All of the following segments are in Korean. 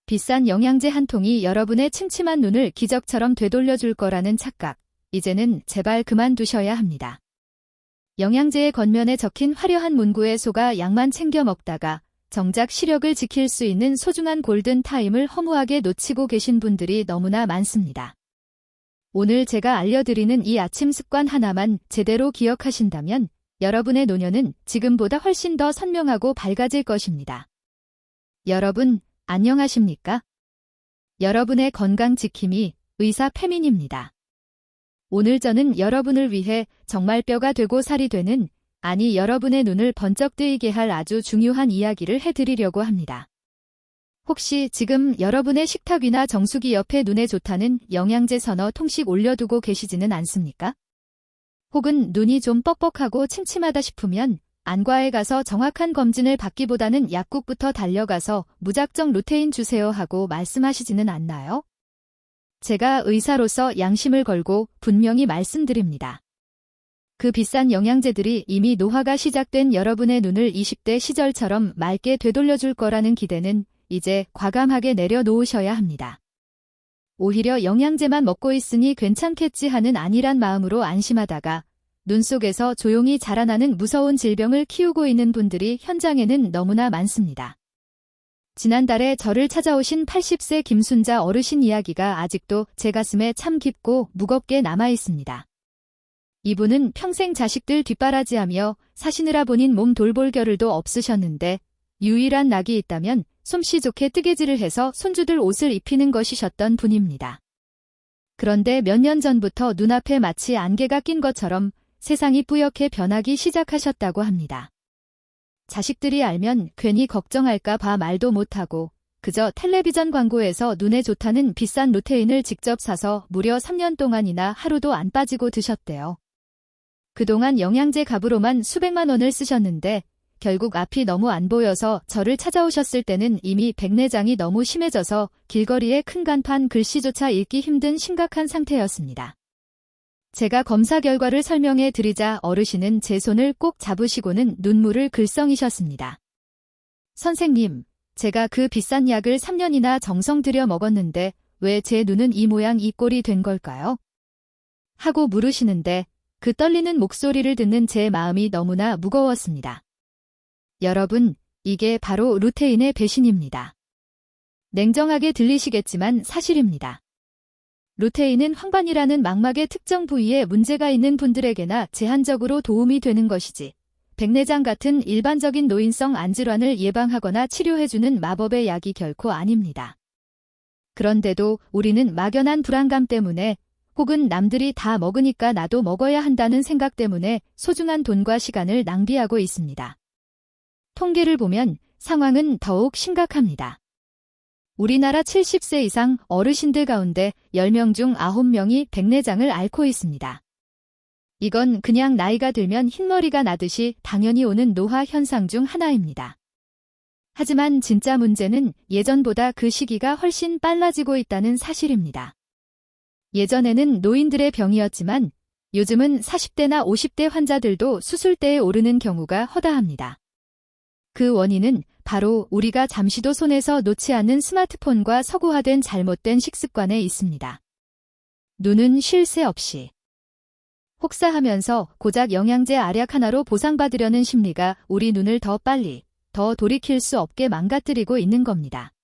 비싼 영양제 한 통이 여러분의 침침한 눈을 기적처럼 되돌려줄 거라는 착각, 이제는 제발 그만두셔야 합니다. 영양제의 겉면에 적힌 화려한 문구에 속아 약만 챙겨 먹다가 정작 시력을 지킬 수 있는 소중한 골든타임을 허무하게 놓치고 계신 분들이 너무나 많습니다. 오늘 제가 알려드리는 이 아침 습관 하나만 제대로 기억하신다면 여러분의 노년은 지금보다 훨씬 더 선명하고 밝아질 것입니다. 여러분, 안녕하십니까? 여러분의 건강 지킴이 의사 페민입니다. 오늘 저는 여러분을 위해 정말 뼈가 되고 살이 되는, 아니 여러분의 눈을 번쩍 뜨이게 할 아주 중요한 이야기를 해드리려고 합니다. 혹시 지금 여러분의 식탁 위나 정수기 옆에 눈에 좋다는 영양제 서너 통씩 올려두고 계시지는 않습니까? 혹은 눈이 좀 뻑뻑하고 침침하다 싶으면 안과에 가서 정확한 검진을 받기보다는 약국부터 달려가서 무작정 루테인 주세요 하고 말씀하시지는 않나요? 제가 의사로서 양심을 걸고 분명히 말씀드립니다. 그 비싼 영양제들이 이미 노화가 시작된 여러분의 눈을 20대 시절처럼 맑게 되돌려줄 거라는 기대는 이제 과감하게 내려놓으셔야 합니다. 오히려 영양제만 먹고 있으니 괜찮겠지 하는 안일한 마음으로 안심하다가 눈 속에서 조용히 자라나는 무서운 질병을 키우고 있는 분들이 현장에는 너무나 많습니다. 지난달에 저를 찾아오신 80세 김순자 어르신 이야기가 아직도 제 가슴에 참 깊고 무겁게 남아 있습니다. 이분은 평생 자식들 뒷바라지하며 사시느라 본인 몸 돌볼 겨를도 없으셨는데 유일한 낙이 있다면 솜씨 좋게 뜨개질을 해서 손주들 옷을 입히는 것이셨던 분입니다. 그런데 몇 년 전부터 눈앞에 마치 안개가 낀 것처럼 세상이 뿌옇게 변하기 시작하셨다고 합니다. 자식들이 알면 괜히 걱정할까 봐 말도 못하고 그저 텔레비전 광고에서 눈에 좋다는 비싼 루테인을 직접 사서 무려 3년 동안이나 하루도 안 빠지고 드셨대요. 그동안 영양제 값으로만 수백만 원을 쓰셨는데 결국 앞이 너무 안 보여서 저를 찾아오셨을 때는 이미 백내장이 너무 심해져서 길거리에 큰 간판 글씨조차 읽기 힘든 심각한 상태였습니다. 제가 검사 결과를 설명해 드리자 어르신은 제 손을 꼭 잡으시고는 눈물을 글썽이셨습니다. 선생님, 제가 그 비싼 약을 3년이나 정성 들여 먹었는데 왜 제 눈은 이 모양 이 꼴이 된 걸까요? 하고 물으시는데 그 떨리는 목소리를 듣는 제 마음이 너무나 무거웠습니다. 여러분, 이게 바로 루테인의 배신입니다. 냉정하게 들리시겠지만 사실입니다. 루테인은 황반이라는 망막의 특정 부위에 문제가 있는 분들에게나 제한적으로 도움이 되는 것이지 백내장 같은 일반적인 노인성 안질환을 예방하거나 치료해주는 마법의 약이 결코 아닙니다. 그런데도 우리는 막연한 불안감 때문에 혹은 남들이 다 먹으니까 나도 먹어야 한다는 생각 때문에 소중한 돈과 시간을 낭비하고 있습니다. 통계를 보면 상황은 더욱 심각합니다. 우리나라 70세 이상 어르신들 가운데 10명 중 9명이 백내장을 앓고 있습니다. 이건 그냥 나이가 들면 흰머리가 나듯이 당연히 오는 노화 현상 중 하나입니다. 하지만 진짜 문제는 예전보다 그 시기가 훨씬 빨라지고 있다는 사실입니다. 예전에는 노인들의 병이었지만 요즘은 40대나 50대 환자들도 수술대에 오르는 경우가 허다합니다. 그 원인은 바로 우리가 잠시도 손에서 놓지 않는 스마트폰과 서구화된 잘못된 식습관에 있습니다. 눈은 쉴 새 없이 혹사하면서 고작 영양제 알약 하나로 보상받으려는 심리가 우리 눈을 더 빨리, 더 돌이킬 수 없게 망가뜨리고 있는 겁니다.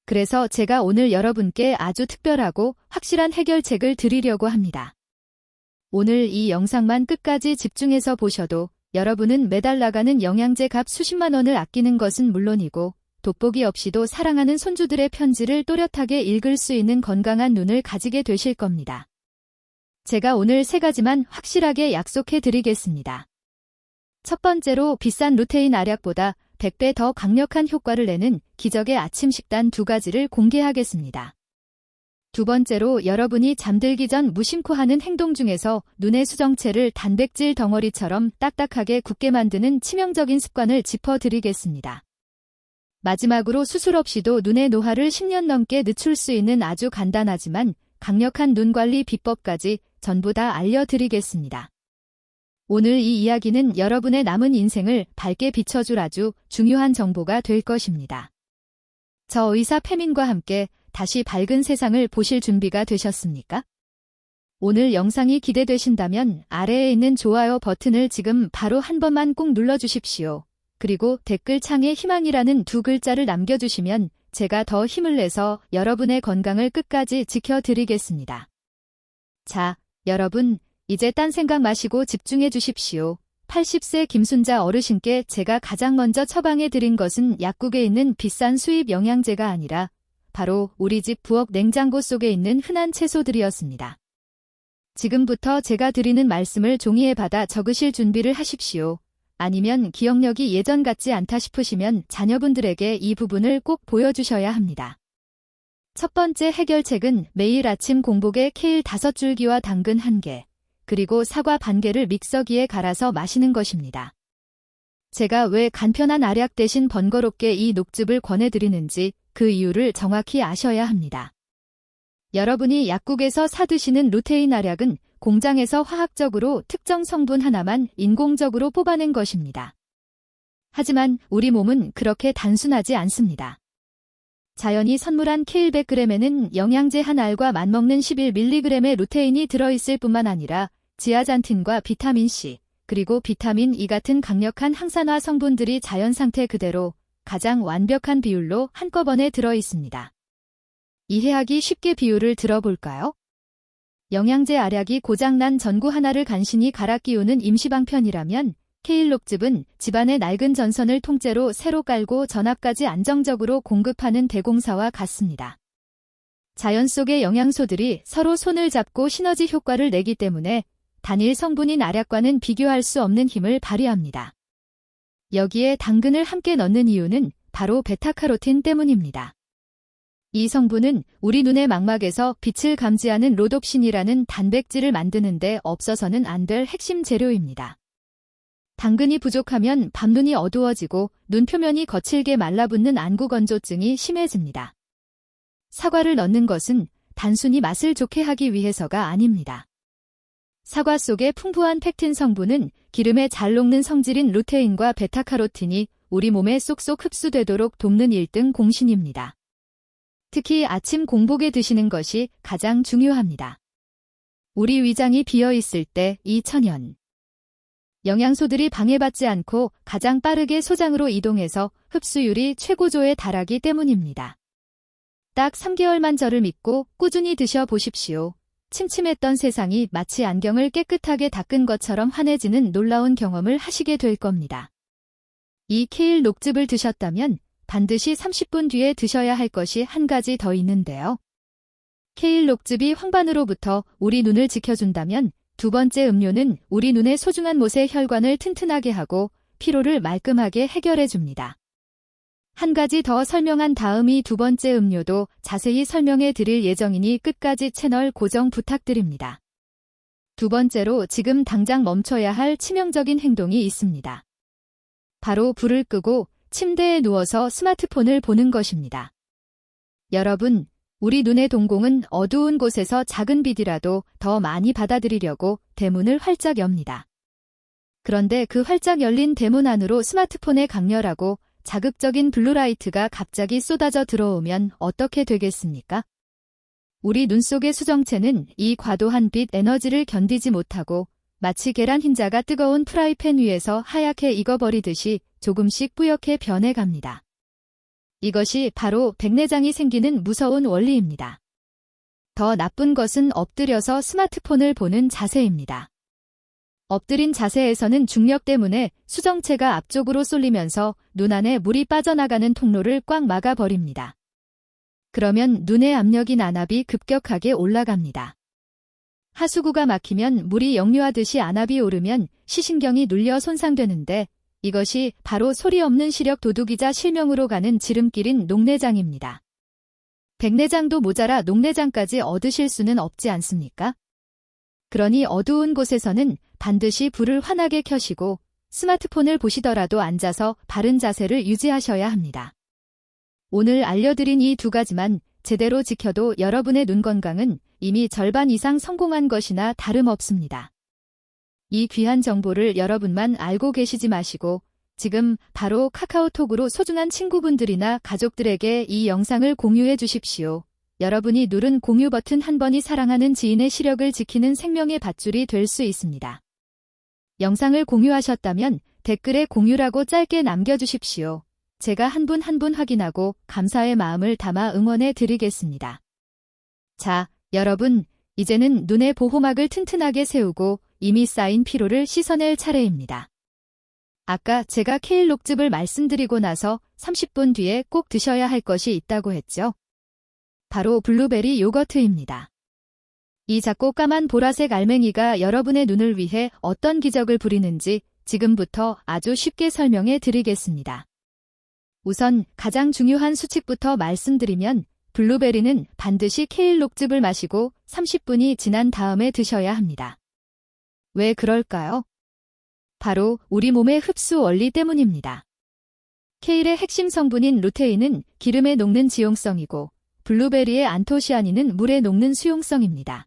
그래서 제가 오늘 여러분께 아주 특별하고 확실한 해결책을 드리려고 합니다. 오늘 이 영상만 끝까지 집중해서 보셔도 여러분은 매달 나가는 영양제 값 수십만 원을 아끼는 것은 물론이고 돋보기 없이도 사랑하는 손주들의 편지를 또렷하게 읽을 수 있는 건강한 눈을 가지게 되실 겁니다. 제가 오늘 3가지만 확실하게 약속해 드리겠습니다. 첫 번째로 비싼 루테인 알약보다 100배 더 강력한 효과를 내는 기적의 아침 식단 2가지를 공개하겠습니다. 두 번째로 여러분이 잠들기 전 무심코 하는 행동 중에서 눈의 수정체를 단백질 덩어리처럼 딱딱하게 굳게 만드는 치명적인 습관을 짚어드리겠습니다. 마지막으로 수술 없이도 눈의 노화를 10년 넘게 늦출 수 있는 아주 간단하지만 강력한 눈 관리 비법까지 전부 다 알려드리겠습니다. 오늘 이 이야기는 여러분의 남은 인생을 밝게 비춰줄 아주 중요한 정보가 될 것입니다. 저 의사 페민과 함께 다시 밝은 세상을 보실 준비가 되셨습니까? 오늘 영상이 기대되신다면 아래에 있는 좋아요 버튼을 지금 바로 한 번만 꼭 눌러주십시오. 그리고 댓글창에 희망이라는 두 글자를 남겨주시면 제가 더 힘을 내서 여러분의 건강을 끝까지 지켜드리겠습니다. 자, 여러분, 이제 딴 생각 마시고 집중해 주십시오. 80세 김순자 어르신께 제가 가장 먼저 처방해 드린 것은 약국에 있는 비싼 수입 영양제가 아니라 바로 우리 집 부엌 냉장고 속에 있는 흔한 채소들이었습니다. 지금부터 제가 드리는 말씀을 종이에 받아 적으실 준비를 하십시오. 아니면 기억력이 예전 같지 않다 싶으시면 자녀분들에게 이 부분을 꼭 보여주셔야 합니다. 첫 번째 해결책은 매일 아침 공복에 케일 5줄기와 당근 1개, 그리고 사과 반 개를 믹서기에 갈아서 마시는 것입니다. 제가 왜 간편한 알약 대신 번거롭게 이 녹즙을 권해드리는지 그 이유를 정확히 아셔야 합니다. 여러분이 약국에서 사드시는 루테인 알약은 공장에서 화학적으로 특정 성분 하나만 인공적으로 뽑아낸 것입니다. 하지만 우리 몸은 그렇게 단순하지 않습니다. 자연이 선물한 케일 100g에는 영양제 한 알과 맞먹는 11mg의 루테인이 들어있을 뿐만 아니라 지아잔틴과 비타민C, 그리고 비타민 E 같은 강력한 항산화 성분들이 자연 상태 그대로 가장 완벽한 비율로 한꺼번에 들어있습니다. 이해하기 쉽게 비율을 들어볼까요? 영양제 알약이 고장난 전구 하나를 간신히 갈아 끼우는 임시방편이라면 케일 녹즙은 집안의 낡은 전선을 통째로 새로 깔고 전압까지 안정적으로 공급하는 대공사와 같습니다. 자연 속의 영양소들이 서로 손을 잡고 시너지 효과를 내기 때문에 단일 성분인 알약과는 비교할 수 없는 힘을 발휘합니다. 여기에 당근을 함께 넣는 이유는 바로 베타카로틴 때문입니다. 이 성분은 우리 눈의 망막에서 빛을 감지하는 로독신이라는 단백질을 만드는 데 없어서는 안 될 핵심 재료입니다. 당근이 부족하면 밤눈이 어두워지고 눈 표면이 거칠게 말라붙는 안구건조증이 심해집니다. 사과를 넣는 것은 단순히 맛을 좋게 하기 위해서가 아닙니다. 사과 속의 풍부한 팩틴 성분은 기름에 잘 녹는 성질인 루테인과 베타카로틴이 우리 몸에 쏙쏙 흡수되도록 돕는 1등 공신입니다. 특히 아침 공복에 드시는 것이 가장 중요합니다. 우리 위장이 비어있을 때 이 천연 영양소들이 방해받지 않고 가장 빠르게 소장으로 이동해서 흡수율이 최고조에 달하기 때문입니다. 딱 3개월만 저를 믿고 꾸준히 드셔보십시오. 침침했던 세상이 마치 안경을 깨끗하게 닦은 것처럼 환해지는 놀라운 경험을 하시게 될 겁니다. 이 케일 녹즙을 드셨다면 반드시 30분 뒤에 드셔야 할 것이 한 가지 더 있는데요. 케일 녹즙이 황반으로부터 우리 눈을 지켜준다면 두 번째 음료는 우리 눈의 소중한 못의 혈관을 튼튼하게 하고 피로를 말끔하게 해결해줍니다. 한 가지 더 설명한 다음 이 두 번째 음료도 자세히 설명해 드릴 예정이니 끝까지 채널 고정 부탁드립니다. 두 번째로 지금 당장 멈춰야 할 치명적인 행동이 있습니다. 바로 불을 끄고 침대에 누워서 스마트폰을 보는 것입니다. 여러분, 우리 눈의 동공은 어두운 곳에서 작은 빛이라도 더 많이 받아들이려고 대문을 활짝 엽니다. 그런데 그 활짝 열린 대문 안으로 스마트폰의 강렬하고 자극적인 블루라이트가 갑자기 쏟아져 들어오면 어떻게 되겠습니까? 우리 눈 속의 수정체는 이 과도한 빛 에너지를 견디지 못하고 마치 계란 흰자가 뜨거운 프라이팬 위에서 하얗게 익어버리듯이 조금씩 뿌옇게 변해갑니다. 이것이 바로 백내장이 생기는 무서운 원리입니다. 더 나쁜 것은 엎드려서 스마트폰을 보는 자세입니다. 엎드린 자세에서는 중력 때문에 수정체가 앞쪽으로 쏠리면서 눈 안에 물이 빠져나가는 통로를 꽉 막아버립니다. 그러면 눈의 압력인 안압이 급격하게 올라갑니다. 하수구가 막히면 물이 역류하듯이 안압이 오르면 시신경이 눌려 손상되는데 이것이 바로 소리 없는 시력 도둑이자 실명으로 가는 지름길인 녹내장입니다. 백내장도 모자라 녹내장까지 얻으실 수는 없지 않습니까? 그러니 어두운 곳에서는 반드시 불을 환하게 켜시고 스마트폰을 보시더라도 앉아서 바른 자세를 유지하셔야 합니다. 오늘 알려드린 이 두 가지만 제대로 지켜도 여러분의 눈 건강은 이미 절반 이상 성공한 것이나 다름없습니다. 이 귀한 정보를 여러분만 알고 계시지 마시고 지금 바로 카카오톡으로 소중한 친구분들이나 가족들에게 이 영상을 공유해 주십시오. 여러분이 누른 공유 버튼 한 번이 사랑하는 지인의 시력을 지키는 생명의 밧줄이 될 수 있습니다. 영상을 공유하셨다면 댓글에 공유라고 짧게 남겨주십시오. 제가 한 분 한 분 확인하고 감사의 마음을 담아 응원해 드리겠습니다. 자, 여러분, 이제는 눈의 보호막을 튼튼하게 세우고 이미 쌓인 피로를 씻어낼 차례입니다. 아까 제가 케일 녹즙을 말씀드리고 나서 30분 뒤에 꼭 드셔야 할 것이 있다고 했죠. 바로 블루베리 요거트입니다. 이 작고 까만 보라색 알맹이가 여러분의 눈을 위해 어떤 기적을 부리는지 지금부터 아주 쉽게 설명해 드리겠습니다. 우선 가장 중요한 수칙부터 말씀드리면 블루베리는 반드시 케일 녹즙을 마시고 30분이 지난 다음에 드셔야 합니다. 왜 그럴까요? 바로 우리 몸의 흡수 원리 때문입니다. 케일의 핵심 성분인 루테인은 기름에 녹는 지용성이고 블루베리의 안토시아닌은 물에 녹는 수용성입니다.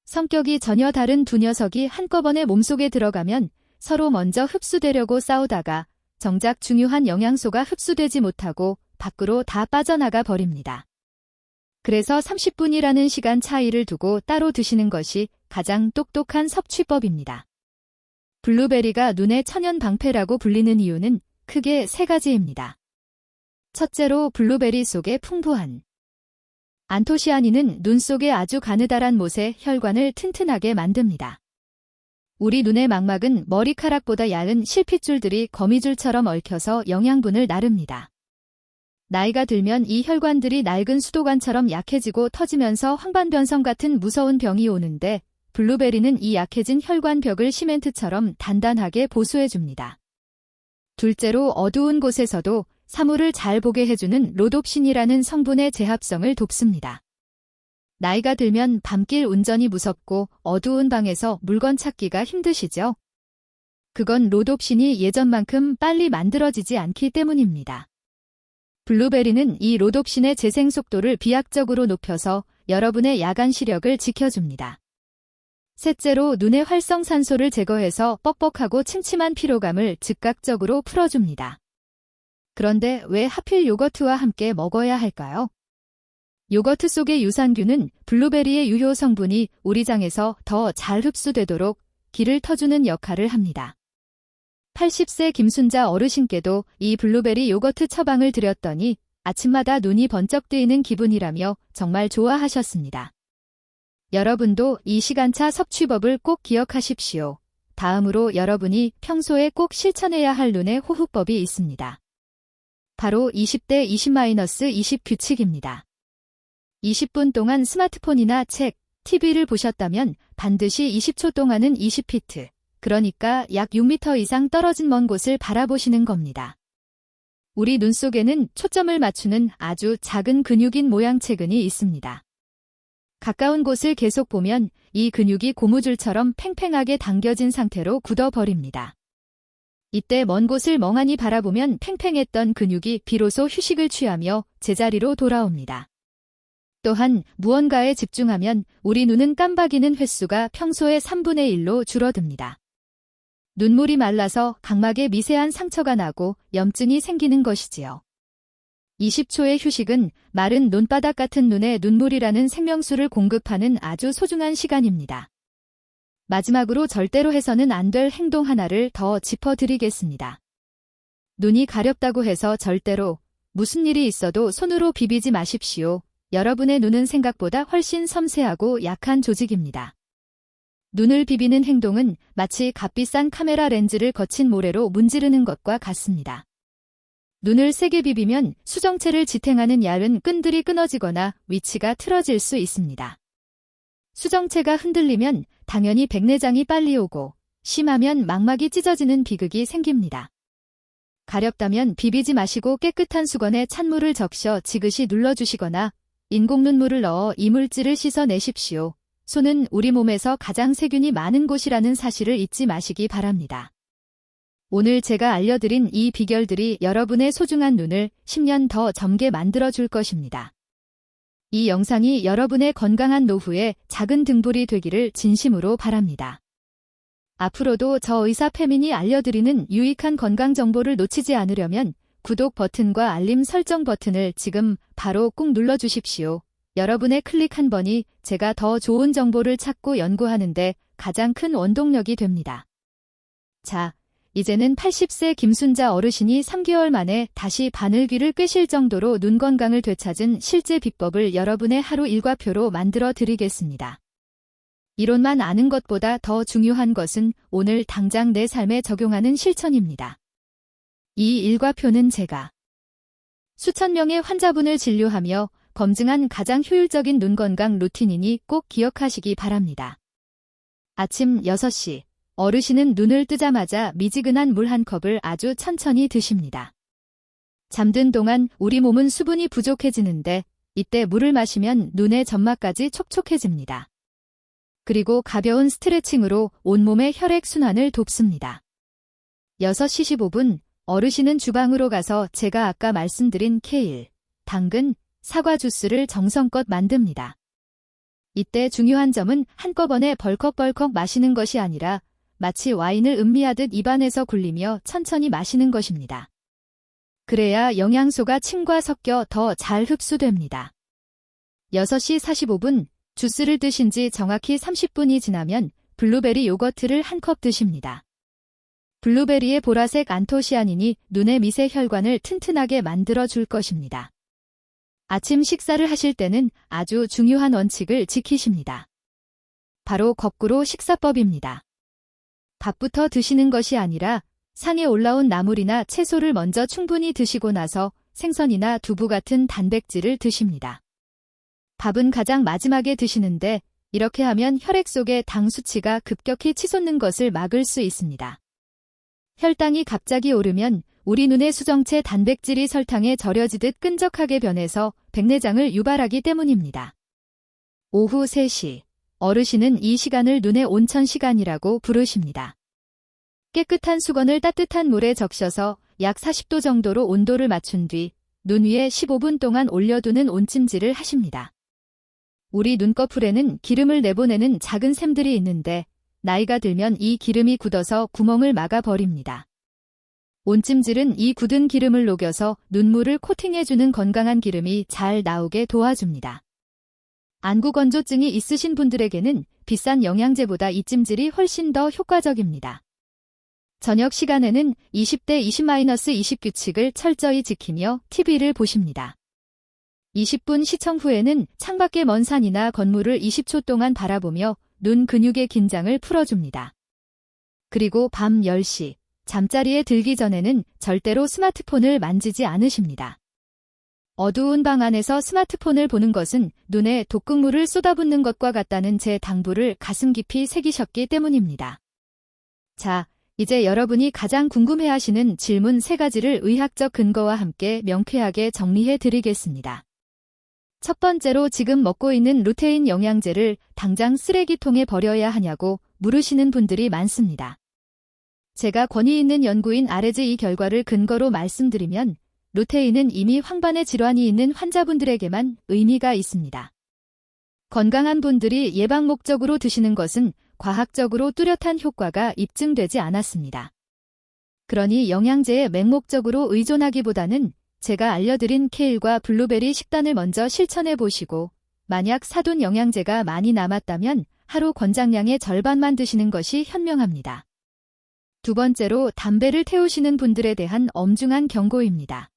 성격이 전혀 다른 두 녀석이 한꺼번에 몸속에 들어가면 서로 먼저 흡수되려고 싸우다가 정작 중요한 영양소가 흡수되지 못하고 밖으로 다 빠져나가 버립니다. 그래서 30분이라는 시간 차이를 두고 따로 드시는 것이 가장 똑똑한 섭취법입니다. 블루베리가 눈의 천연 방패라고 불리는 이유는 크게 세 가지입니다. 첫째로 블루베리 속의 풍부한 안토시아닌은 눈 속의 아주 가느다란 못의 혈관을 튼튼하게 만듭니다. 우리 눈의 망막은 머리카락보다 얇은 실핏줄들이 거미줄처럼 얽혀서 영양분을 나릅니다. 나이가 들면 이 혈관들이 낡은 수도관처럼 약해지고 터지면서 황반변성 같은 무서운 병이 오는데 블루베리는 이 약해진 혈관벽을 시멘트처럼 단단하게 보수해줍니다. 둘째로 어두운 곳에서도 사물을 잘 보게 해주는 로놉신이라는 성분의 재합성을 돕습니다. 나이가 들면 밤길 운전이 무섭고 어두운 방에서 물건 찾기가 힘드시죠? 그건 로놉신이 예전만큼 빨리 만들어지지 않기 때문입니다. 블루베리는 이 로놉신의 재생 속도를 비약적으로 높여서 여러분의 야간 시력을 지켜줍니다. 셋째로 눈의 활성산소를 제거해서 뻑뻑하고 침침한 피로감을 즉각적으로 풀어줍니다. 그런데 왜 하필 요거트와 함께 먹어야 할까요? 요거트 속의 유산균은 블루베리의 유효 성분이 우리 장에서 더 잘 흡수되도록 기를 터주는 역할을 합니다. 80세 김순자 어르신께도 이 블루베리 요거트 처방을 드렸더니 아침마다 눈이 번쩍 뜨이는 기분이라며 정말 좋아하셨습니다. 여러분도 이 시간차 섭취법을 꼭 기억하십시오. 다음으로 여러분이 평소에 꼭 실천해야 할 눈의 호흡법이 있습니다. 바로 20대 20-20 규칙입니다. 20분 동안 스마트폰이나 책, TV를 보셨다면 반드시 20초 동안은 20피트, 그러니까 약 6m 이상 떨어진 먼 곳을 바라보시는 겁니다. 우리 눈 속에는 초점을 맞추는 아주 작은 근육인 모양체근이 있습니다. 가까운 곳을 계속 보면 이 근육이 고무줄처럼 팽팽하게 당겨진 상태로 굳어버립니다. 이때 먼 곳을 멍하니 바라보면 팽팽했던 근육이 비로소 휴식을 취하며 제자리로 돌아옵니다. 또한 무언가에 집중하면 우리 눈은 깜박이는 횟수가 평소의 3분의 1로 줄어듭니다. 눈물이 말라서 각막에 미세한 상처가 나고 염증이 생기는 것이지요. 20초의 휴식은 마른 논바닥 같은 눈에 눈물이라는 생명수를 공급하는 아주 소중한 시간입니다. 마지막으로 절대로 해서는 안 될 행동 하나를 더 짚어드리겠습니다. 눈이 가렵다고 해서 절대로 무슨 일이 있어도 손으로 비비지 마십시오. 여러분의 눈은 생각보다 훨씬 섬세하고 약한 조직입니다. 눈을 비비는 행동은 마치 값비싼 카메라 렌즈를 거친 모래로 문지르는 것과 같습니다. 눈을 세게 비비면 수정체를 지탱하는 얇은 끈들이 끊어지거나 위치가 틀어질 수 있습니다. 수정체가 흔들리면 당연히 백내장이 빨리 오고 심하면 망막이 찢어지는 비극이 생깁니다. 가렵다면 비비지 마시고 깨끗한 수건에 찬물을 적셔 지그시 눌러주시거나 인공 눈물을 넣어 이물질을 씻어내십시오. 손은 우리 몸에서 가장 세균이 많은 곳이라는 사실을 잊지 마시기 바랍니다. 오늘 제가 알려드린 이 비결들이 여러분의 소중한 눈을 10년 더 젊게 만들어줄 것입니다. 이 영상이 여러분의 건강한 노후에 작은 등불이 되기를 진심으로 바랍니다. 앞으로도 저 의사 페민이 알려드리는 유익한 건강 정보를 놓치지 않으려면 구독 버튼과 알림 설정 버튼을 지금 바로 꾹 눌러주십시오. 여러분의 클릭 한 번이 제가 더 좋은 정보를 찾고 연구하는데 가장 큰 원동력이 됩니다. 자, 이제는 80세 김순자 어르신이 3개월 만에 다시 바늘귀를 꿰실 정도로 눈 건강을 되찾은 실제 비법을 여러분의 하루 일과표로 만들어 드리겠습니다. 이론만 아는 것보다 더 중요한 것은 오늘 당장 내 삶에 적용하는 실천입니다. 이 일과표는 제가 수천 명의 환자분을 진료하며 검증한 가장 효율적인 눈 건강 루틴이니 꼭 기억하시기 바랍니다. 아침 6시, 어르신은 눈을 뜨자마자 미지근한 물 한 컵을 아주 천천히 드십니다. 잠든 동안 우리 몸은 수분이 부족해지는데 이때 물을 마시면 눈의 점막까지 촉촉해집니다. 그리고 가벼운 스트레칭으로 온몸의 혈액순환을 돕습니다. 6시 15분, 어르신은 주방으로 가서 제가 아까 말씀드린 케일, 당근, 사과 주스를 정성껏 만듭니다. 이때 중요한 점은 한꺼번에 벌컥벌컥 마시는 것이 아니라 마치 와인을 음미하듯 입안에서 굴리며 천천히 마시는 것입니다. 그래야 영양소가 침과 섞여 더 잘 흡수됩니다. 6시 45분, 주스를 드신 지 정확히 30분이 지나면 블루베리 요거트를 한 컵 드십니다. 블루베리의 보라색 안토시아닌이 눈의 미세 혈관을 튼튼하게 만들어 줄 것입니다. 아침 식사를 하실 때는 아주 중요한 원칙을 지키십니다. 바로 거꾸로 식사법입니다. 밥부터 드시는 것이 아니라 상에 올라온 나물이나 채소를 먼저 충분히 드시고 나서 생선이나 두부 같은 단백질을 드십니다. 밥은 가장 마지막에 드시는데 이렇게 하면 혈액 속의 당 수치가 급격히 치솟는 것을 막을 수 있습니다. 혈당이 갑자기 오르면 우리 눈의 수정체 단백질이 설탕에 절여지듯 끈적하게 변해서 백내장을 유발하기 때문입니다. 오후 3시, 어르신은 이 시간을 눈의 온천 시간이라고 부르십니다. 깨끗한 수건을 따뜻한 물에 적셔서 약 40도 정도로 온도를 맞춘 뒤 눈 위에 15분 동안 올려두는 온찜질을 하십니다. 우리 눈꺼풀에는 기름을 내보내는 작은 샘들이 있는데 나이가 들면 이 기름이 굳어서 구멍을 막아버립니다. 온찜질은 이 굳은 기름을 녹여서 눈물을 코팅해주는 건강한 기름이 잘 나오게 도와줍니다. 안구건조증이 있으신 분들에게는 비싼 영양제보다 이 찜질이 훨씬 더 효과적입니다. 저녁 시간에는 20대 20-20 규칙을 철저히 지키며 TV를 보십니다. 20분 시청 후에는 창밖의 먼 산이나 건물을 20초 동안 바라보며 눈 근육의 긴장을 풀어줍니다. 그리고 밤 10시, 잠자리에 들기 전에는 절대로 스마트폰을 만지지 않으십니다. 어두운 방 안에서 스마트폰을 보는 것은 눈에 독극물을 쏟아붓는 것과 같다는 제 당부를 가슴 깊이 새기셨기 때문입니다. 자, 이제 여러분이 가장 궁금해하시는 질문 3가지를 의학적 근거와 함께 명쾌하게 정리해 드리겠습니다. 첫 번째로 지금 먹고 있는 루테인 영양제를 당장 쓰레기통에 버려야 하냐고 물으시는 분들이 많습니다. 제가 권위 있는 연구인 RG의 결과를 근거로 말씀드리면 루테인은 이미 황반의 질환이 있는 환자분들에게만 의미가 있습니다. 건강한 분들이 예방 목적으로 드시는 것은 과학적으로 뚜렷한 효과가 입증되지 않았습니다. 그러니 영양제에 맹목적으로 의존하기보다는 제가 알려드린 케일과 블루베리 식단을 먼저 실천해 보시고 만약 사둔 영양제가 많이 남았다면 하루 권장량의 절반만 드시는 것이 현명합니다. 두 번째로 담배를 태우시는 분들에 대한 엄중한 경고입니다.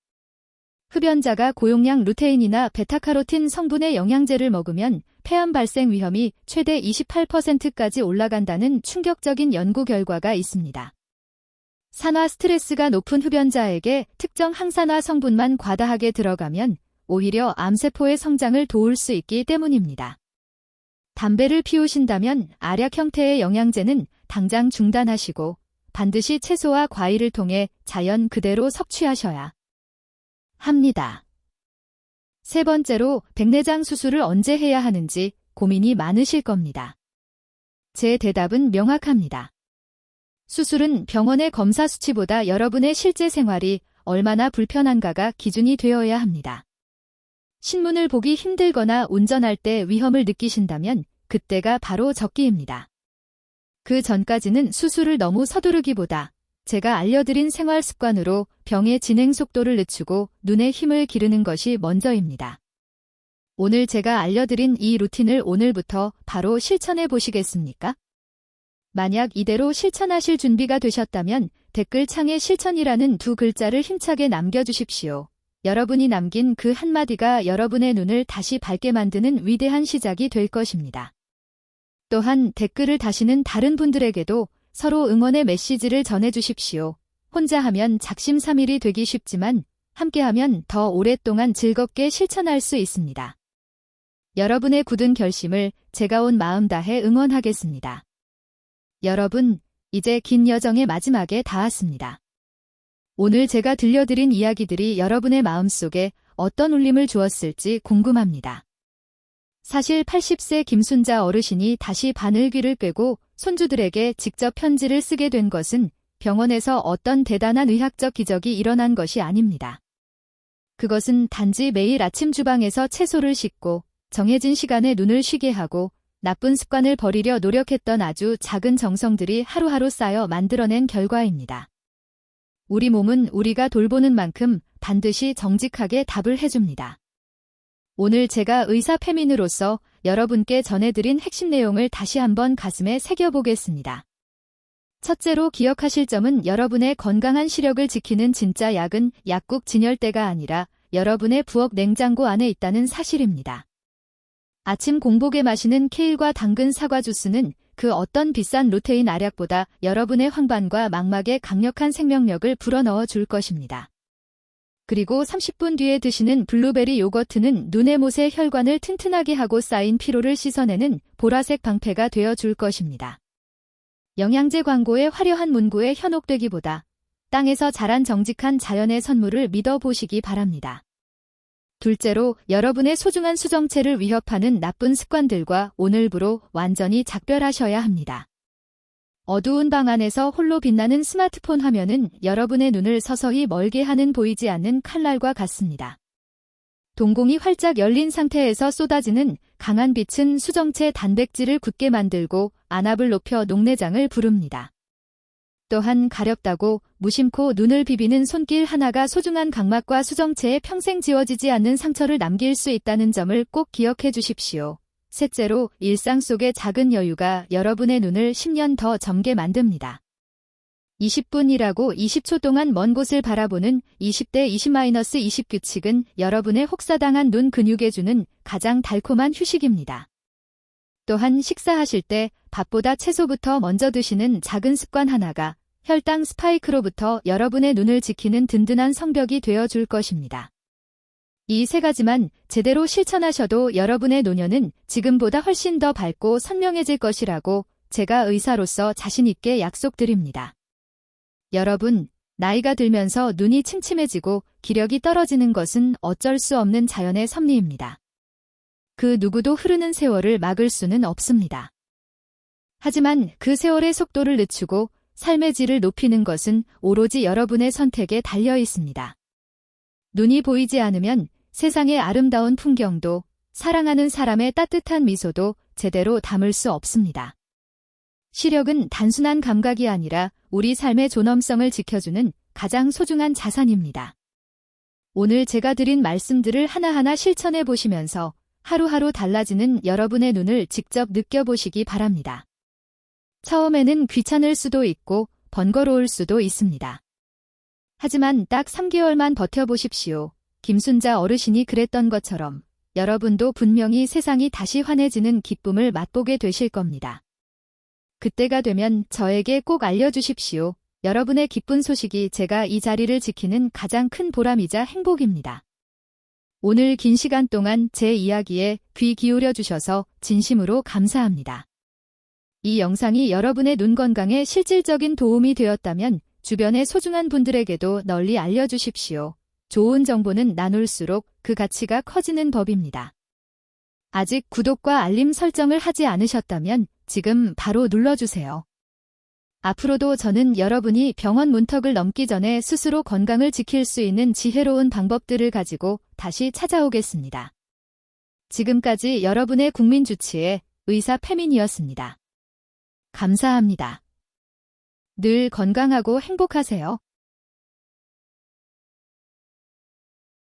흡연자가 고용량 루테인이나 베타카로틴 성분의 영양제를 먹으면 폐암 발생 위험이 최대 28%까지 올라간다는 충격적인 연구 결과가 있습니다. 산화 스트레스가 높은 흡연자에게 특정 항산화 성분만 과다하게 들어가면 오히려 암세포의 성장을 도울 수 있기 때문입니다. 담배를 피우신다면 알약 형태의 영양제는 당장 중단하시고 반드시 채소와 과일을 통해 자연 그대로 섭취하셔야 합니다. 세 번째로 백내장 수술을 언제 해야 하는지 고민이 많으실 겁니다. 제 대답은 명확합니다. 수술은 병원의 검사 수치보다 여러분의 실제 생활이 얼마나 불편한가가 기준이 되어야 합니다. 신문을 보기 힘들거나 운전할 때 위험을 느끼신다면 그때가 바로 적기입니다. 그 전까지는 수술을 너무 서두르기보다 제가 알려드린 생활 습관으로 병의 진행 속도를 늦추고 눈에 힘을 기르는 것이 먼저입니다. 오늘 제가 알려드린 이 루틴을 오늘부터 바로 실천해 보시겠습니까? 만약 이대로 실천하실 준비가 되셨다면 댓글창에 실천이라는 두 글자를 힘차게 남겨주십시오. 여러분이 남긴 그 한마디가 여러분의 눈을 다시 밝게 만드는 위대한 시작이 될 것입니다. 또한 댓글을 다시는 다른 분들에게도 서로 응원의 메시지를 전해주십시오. 혼자 하면 작심삼일이 되기 쉽지만 함께하면 더 오랫동안 즐겁게 실천할 수 있습니다. 여러분의 굳은 결심을 제가 온 마음 다해 응원하겠습니다. 여러분, 이제 긴 여정의 마지막에 닿았습니다. 오늘 제가 들려드린 이야기들이 여러분의 마음속에 어떤 울림을 주었을지 궁금합니다. 사실 80세 김순자 어르신이 다시 바늘귀를 꿰고 손주들에게 직접 편지를 쓰게 된 것은 병원에서 어떤 대단한 의학적 기적이 일어난 것이 아닙니다. 그것은 단지 매일 아침 주방에서 채소를 씻고 정해진 시간에 눈을 쉬게 하고 나쁜 습관을 버리려 노력했던 아주 작은 정성들이 하루하루 쌓여 만들어낸 결과입니다. 우리 몸은 우리가 돌보는 만큼 반드시 정직하게 답을 해줍니다. 오늘 제가 의사 페민으로서 여러분께 전해드린 핵심 내용을 다시 한번 가슴에 새겨보겠습니다. 첫째로 기억하실 점은 여러분의 건강한 시력을 지키는 진짜 약은 약국 진열대가 아니라 여러분의 부엌 냉장고 안에 있다는 사실입니다. 아침 공복에 마시는 케일과 당근 사과 주스는 그 어떤 비싼 루테인 알약보다 여러분의 황반과 망막에 강력한 생명력을 불어넣어 줄 것입니다. 그리고 30분 뒤에 드시는 블루베리 요거트는 눈의 못의 혈관을 튼튼하게 하고 쌓인 피로를 씻어내는 보라색 방패가 되어 줄 것입니다. 영양제 광고의 화려한 문구에 현혹되기보다 땅에서 자란 정직한 자연의 선물을 믿어보시기 바랍니다. 둘째로 여러분의 소중한 수정체를 위협하는 나쁜 습관들과 오늘부로 완전히 작별하셔야 합니다. 어두운 방 안에서 홀로 빛나는 스마트폰 화면은 여러분의 눈을 서서히 멀게 하는 보이지 않는 칼날과 같습니다. 동공이 활짝 열린 상태에서 쏟아지는 강한 빛은 수정체 단백질을 굳게 만들고 안압을 높여 녹내장을 부릅니다. 또한 가렵다고 무심코 눈을 비비는 손길 하나가 소중한 각막과 수정체에 평생 지워지지 않는 상처를 남길 수 있다는 점을 꼭 기억해 주십시오. 셋째로 일상 속의 작은 여유가 여러분의 눈을 10년 더 젊게 만듭니다. 20분이라고 20초 동안 먼 곳을 바라보는 20대 20-20 규칙은 여러분의 혹사당한 눈 근육에 주는 가장 달콤한 휴식입니다. 또한 식사하실 때 밥보다 채소부터 먼저 드시는 작은 습관 하나가 혈당 스파이크로부터 여러분의 눈을 지키는 든든한 성벽이 되어줄 것입니다. 이 세 가지만 제대로 실천하셔도 여러분의 노년은 지금보다 훨씬 더 밝고 선명해질 것이라고 제가 의사로서 자신 있게 약속드립니다. 여러분, 나이가 들면서 눈이 침침해지고 기력이 떨어지는 것은 어쩔 수 없는 자연의 섭리입니다. 그 누구도 흐르는 세월을 막을 수는 없습니다. 하지만 그 세월의 속도를 늦추고 삶의 질을 높이는 것은 오로지 여러분의 선택에 달려 있습니다. 눈이 보이지 않으면 세상의 아름다운 풍경도 사랑하는 사람의 따뜻한 미소도 제대로 담을 수 없습니다. 시력은 단순한 감각이 아니라 우리 삶의 존엄성을 지켜주는 가장 소중한 자산입니다. 오늘 제가 드린 말씀들을 하나하나 실천해 보시면서 하루하루 달라지는 여러분의 눈을 직접 느껴보시기 바랍니다. 처음에는 귀찮을 수도 있고 번거로울 수도 있습니다. 하지만 딱 3개월만 버텨보십시오. 김순자 어르신이 그랬던 것처럼 여러분도 분명히 세상이 다시 환해지는 기쁨을 맛보게 되실 겁니다. 그때가 되면 저에게 꼭 알려주십시오. 여러분의 기쁜 소식이 제가 이 자리를 지키는 가장 큰 보람이자 행복입니다. 오늘 긴 시간 동안 제 이야기에 귀 기울여 주셔서 진심으로 감사합니다. 이 영상이 여러분의 눈 건강에 실질적인 도움이 되었다면 주변의 소중한 분들에게도 널리 알려주십시오. 좋은 정보는 나눌수록 그 가치가 커지는 법입니다. 아직 구독과 알림 설정을 하지 않으셨다면 지금 바로 눌러주세요. 앞으로도 저는 여러분이 병원 문턱을 넘기 전에 스스로 건강을 지킬 수 있는 지혜로운 방법들을 가지고 다시 찾아오겠습니다. 지금까지 여러분의 국민주치의 의사 페민이었습니다. 감사합니다. 늘 건강하고 행복하세요.